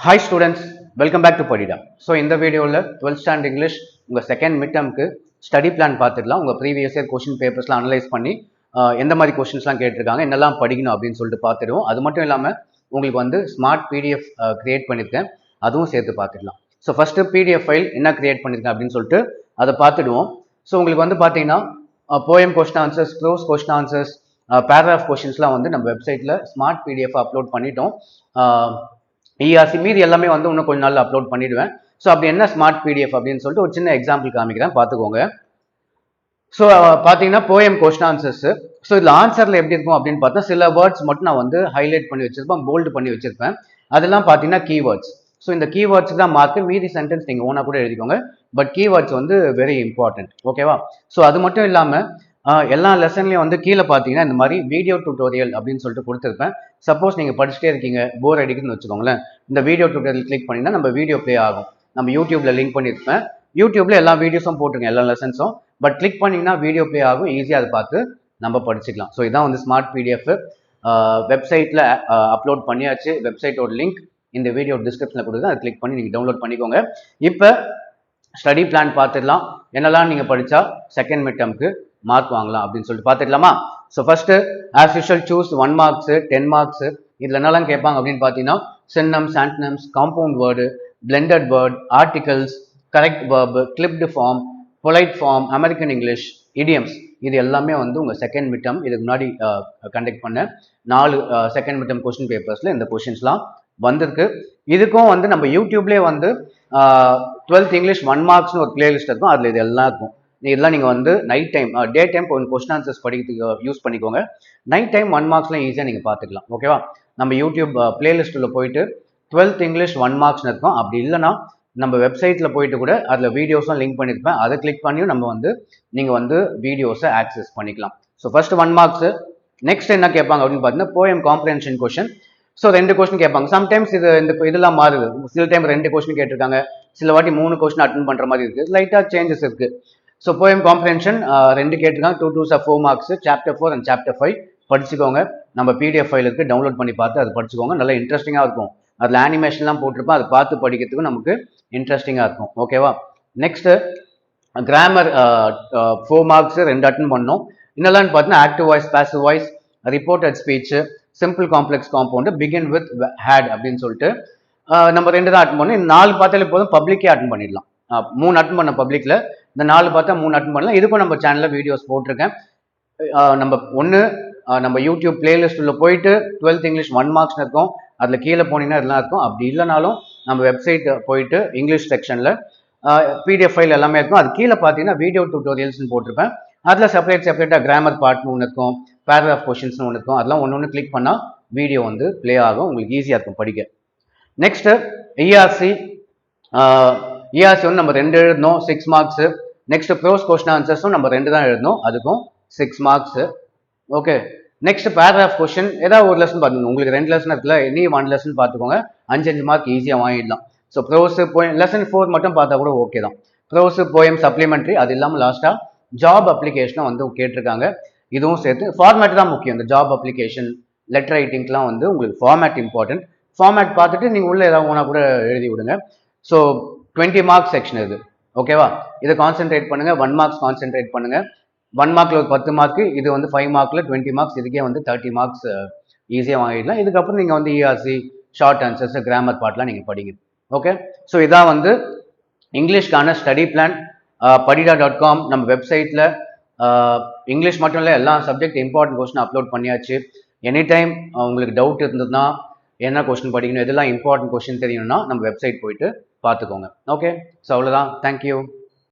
Hi students, welcome back to Padida. So இந்த வீடியோவில் 12th standard English உங்கள் second mid டேர்முக்கு study plan பார்த்துக்கலாம். உங்கள் ப்ரீவியஸ் இயர் கொஷின் பேப்பர்ஸ்லாம் அனலைஸ் பண்ணி எந்த மாதிரி கொஷின்ஸ்லாம் கேட்டிருக்காங்க, என்னெல்லாம் படிக்கணும் அப்படின்னு சொல்லிட்டு பார்த்துடுவோம். அது மட்டும் இல்லாமல் உங்களுக்கு வந்து ஸ்மார்ட் பிடிஎஃப் கிரியேட் பண்ணியிருக்கேன், அதுவும் சேர்த்து பார்த்துக்கலாம். ஸோ ஃபஸ்ட்டு பிடிஎஃப் ஃபைல் என்ன கிரியேட் பண்ணியிருக்கேன் அப்படின்னு சொல்லிட்டு அதை பார்த்துடுவோம். ஸோ உங்களுக்கு வந்து பார்த்தீங்கன்னா poem question answers, prose question answers, paragraph கொஷின்ஸ்லாம் வந்து நம்ம வெப்சைட்டில் ஸ்மார்ட் பிடிஎஃப் அப்லோட் பண்ணிட்டோம். ERC மீதி எல்லாமே வந்து இன்னும் கொஞ்ச நாள் அப்லோட் பண்ணிடுவேன். ஸோ அப்படி என்ன ஸ்மார்ட் பிடிஎஃப் அப்படின்னு சொல்லிட்டு ஒரு சின்ன எக்ஸாம்பிள் காமிக்கிறேன், பார்த்துக்கோங்க. ஸோ பார்த்தீங்கன்னா போயம் கொஸ்டின் ஆன்சர்ஸ். ஸோ இதில் ஆன்சரில் எப்படி இருக்கும் அப்படின்னு பார்த்தா சில வேர்ட்ஸ் மட்டும் நான் வந்து ஹைலைட் பண்ணி வச்சிருப்பேன், போல்டு பண்ணி வச்சிருப்பேன். அதெல்லாம் பார்த்தீங்கன்னா கீவேர்ட்ஸ். ஸோ இந்த கீவேர்ட்ஸ் தான் மார்க்கு, மீதி சென்டென்ஸ் நீங்கள் ஓனாக கூட எழுதிக்கோங்க. பட் கீவேர்ட்ஸ் வந்து வெரி இம்பார்ட்டன்ட், ஓகேவா? ஸோ அது மட்டும் இல்லாமல் எல்லா லெசன்லையும் வந்து கீழே பார்த்தீங்கன்னா இந்த மாதிரி வீடியோ டியூட்டோரியல் அப்படின்னு சொல்லிட்டு கொடுத்துருப்பேன். சப்போஸ் நீங்கள் படிச்சுட்டே இருக்கீங்க, போர் அடிக்குதுன்னு வச்சுக்கோங்களேன், இந்த வீடியோ டியூட்டோரியல் கிளிக் பண்ணிங்கன்னா நம்ம வீடியோ ப்ளே ஆகும். நம்ம யூடியூப்ல லிங்க் பண்ணியிருப்பேன், யூடியூப்ல எல்லா வீடியோஸும் போட்டுருங்க, எல்லா லெசன்ஸும். பட் கிளிக் பண்ணிங்கன்னா வீடியோ ப்ளே ஆகும், ஈஸியாக அதை பார்த்து நம்ம படிச்சுக்கலாம். ஸோ இதான் வந்து ஸ்மார்ட் பிடிஎஃப் வெப்சைட்டில் அப்லோட் பண்ணியாச்சு. வெப்சைட்டோட லிங்க் இந்த வீடியோ டிஸ்கிரிப்ஷனில் கொடுத்து அதை கிளிக் பண்ணி நீங்கள் டவுன்லோட் பண்ணிக்கோங்க. இப்போ ஸ்டடி பிளான் பார்த்துடலாம், என்னெல்லாம் நீங்கள் படித்தா செகண்ட் மிட் டேர்முக்கு மார்க் வாங்கலாம் அப்படின்னு சொல்லிட்டு பார்த்துக்கலாமா? So first as usual choose 1 marks 10 marks. இதில் என்னெல்லாம் கேட்பாங்க அப்படின்னு பார்த்தீங்கன்னா synonyms, antonyms, compound word, blended word, articles, correct verb, clipped form, polite form, American English, idioms. இது எல்லாமே வந்து உங்கள் செகண்ட் மிட் டேர்ம் இதுக்கு முன்னாடி கண்டக்ட் பண்ண 4 செகண்ட் மிட் டேர்ம் கொஸ்டின் பேப்பர்ஸில் இந்த கொஸ்டின்ஸ்லாம் வந்திருக்கு. இதுக்கும் வந்து நம்ம யூடியூப்லேயே வந்து 12th இங்கிலீஷ் 1 மார்க்ஸ்னு ஒரு பிளேலிஸ்ட் இருக்கும், அதில் இது எல்லாம் இருக்கும். இதெல்லாம் நீங்கள் வந்து நைட் டைம், டே டைம் கொஞ்சம் கொஸ்டின் ஆன்சர்ஸ் படிக்கிறதுக்கு யூஸ் பண்ணிக்கோங்க. நைட் டைம் 1 மார்க்ஸ்லாம் ஈஸியாக நீங்கள் பார்த்துக்கலாம், ஓகேவா? நம்ம யூடியூப் பிளேலிஸ்ட்டில் போயிட்டு 12th இங்கிலீஷ் 1 மார்க்ஸ்னு இருக்கும். அப்படி இல்லைனா நம்ம வெப்சைட்டில் போயிட்டு கூட அதில் வீடியோஸும் லிங்க் பண்ணியிருப்பேன், அதை கிளிக் பண்ணியும் நம்ம வந்து நீங்கள் வந்து வீடியோஸை ஆக்சஸ் பண்ணிக்கலாம். So first 1 marks. நெக்ஸ்ட் என்ன கேட்பாங்க அப்படின்னு பார்த்தீங்கன்னா poem comprehension question. So 2 question கேட்பாங்க. சம்டைம்ஸ் இதெல்லாம் மாறுது, சில டைம் 2 கொஸ்டின் கேட்டிருக்காங்க, சில வாட்டி 3 கொஸ்டின் அட்டன் பண்ணுற மாதிரி இருக்குது, லைட்டாக சேஞ்சஸ் இருக்குது. ஸோ போயம் காம்ப்ரஹென்ஷன் 2 கேட்டிருக்காங்க, 2 2s 4 marks. Chapter 4 and chapter 5 படிச்சுக்கோங்க. நம்ம பிடிஎஃப் ஃபைல் இருக்குது, டவுன்லோட் பண்ணி பார்த்து அதை படிச்சுக்கோங்க, நல்லா இன்ட்ரெஸ்டிங்காக இருக்கும். அதில் அனிமேஷன்லாம் போட்டிருப்பேன், அதை பார்த்து படிக்கிறதுக்கு நமக்கு இன்ட்ரெஸ்டிங்காக இருக்கும், ஓகேவா? நெக்ஸ்ட்டு கிராமர் 4 மார்க்ஸ் 2 அட்டன் பண்ணோம். என்னெல்லாம் பார்த்தீங்கன்னா active voice, passive voice, reported speech, simple complex compound, begin with had அப்படின்னு சொல்லிட்டு நம்ம 2 தான் அட்டன் பண்ணோம். இந்த 4 பார்த்தாலே போதும், பப்ளிக்கே அட்டன் பண்ணிடலாம். 3 அட்டன் பண்ண பப்ளிக்கில், இந்த 4 பார்த்தா 3 அட்டன் பண்ணலாம். இதுக்கும் நம்ம சேனலில் வீடியோஸ் போட்டிருக்கேன். நம்ம நம்ம யூடியூப் பிளேலிஸ்ட்டில் போயிட்டு 12th இங்கிலீஷ் 1 மார்க்ஸ்னு இருக்கும், அதில் கீழே போனீங்கன்னா இதெல்லாம் இருக்கும். அப்படி இல்லைனாலும் நம்ம வெப்சைட் போயிட்டு இங்கிலீஷ் செக்ஷனில் பிடிஎஃப் ஃபைல் எல்லாமே இருக்கும். அது கீழே பார்த்தீங்கன்னா வீடியோ டியூட்டோரியல்ஸ்னு போட்டிருப்பேன். அதில் செப்பரேட்டாக கிராமர் பார்ட்னு ஒன்று இருக்கும், பேராகிராஃப் கொஷின்ஸ்னு ஒன்று இருக்கும். அதெல்லாம் ஒன்று கிளிக் பண்ணால் வீடியோ வந்து ப்ளே ஆகும், உங்களுக்கு ஈஸியாக இருக்கும் படிக்க. நெக்ஸ்ட்டு ERC வந்து நம்ம 2 எழுதணும், 6 மார்க்ஸ். நெக்ஸ்ட் ப்ரோஸ் கொஸ்டின் ஆன்சர்ஸும் நம்ம 2 தான் எழுதணும், அதுக்கும் 6 marks. Okay. Next paragraph question, ஏதாவது ஒரு லெசன் பார்த்துங்க, உங்களுக்கு 2 லெசன் இருக்குல்ல, இனி 1 லெசன் பார்த்துக்கோங்க, 5 மார்க் ஈஸியாக வாங்கிடலாம். ஸோ ப்ரோஸ் போயம் லெசன் 4 மட்டும் பார்த்தா கூட ஓகே தான். ப்ரோஸ் போயம் சப்ளிமெண்ட்ரி, அது இல்லாமல் லாஸ்ட்டாக ஜாப் அப்ளிகேஷனும் வந்து கேட்டிருக்காங்க, இதுவும் சேர்த்து. ஃபார்மேட் தான் முக்கியம், இந்த ஜாப் அப்ளிகேஷன் லெட்டர் ரைட்டிங்லாம் வந்து உங்களுக்கு ஃபார்மேட் இம்பார்ட்டன்ட். ஃபார்மேட் பார்த்துட்டு நீங்கள் உள்ளே ஏதாவது ஒன்றா கூட எழுதி விடுங்க. ஸோ 20 மார்க்ஸ் செக்ஷன் இது, ஓகேவா? இதை கான்சென்ட்ரேட் பண்ணுங்கள். 1 மார்க்ஸ் கான்சென்ட்ரேட் பண்ணுங்கள். 1 மார்க்கில் ஒரு 10 மார்க்கு, இது வந்து 5 மார்க்கில் 20 மார்க்ஸ். இதுக்கே வந்து 30 மார்க்ஸ் ஈஸியாக வாங்கிடலாம். இதுக்கப்புறம் நீங்கள் வந்து ERC, ஷார்ட் ஆன்சர்ஸ், கிராமர் பார்ட்லாம் நீங்கள் படிங்க, ஓகே? ஸோ இதான் வந்து இங்கிலீஷ்க்கான ஸ்டடி பிளான். padida.com நம்ம வெப்சைட்டில் இங்கிலீஷ் மட்டும் இல்லை, எல்லா சப்ஜெக்ட் இம்பார்ட்டன்ட் கொஸ்டின் அப்லோட் பண்ணியாச்சு. எனி டைம் உங்களுக்கு டவுட் இருந்ததுன்னா, என்ன கொஸ்டின் படிக்கணும், இதெல்லாம் இம்பார்ட்டன்ட் கொஸ்டின் தெரியணும்னா நம்ம வெப்சைட் போயிட்டு பார்த்துக்கோங்க, ஓகே? ஸோ அவ்வளோதான், தேங்க்யூ.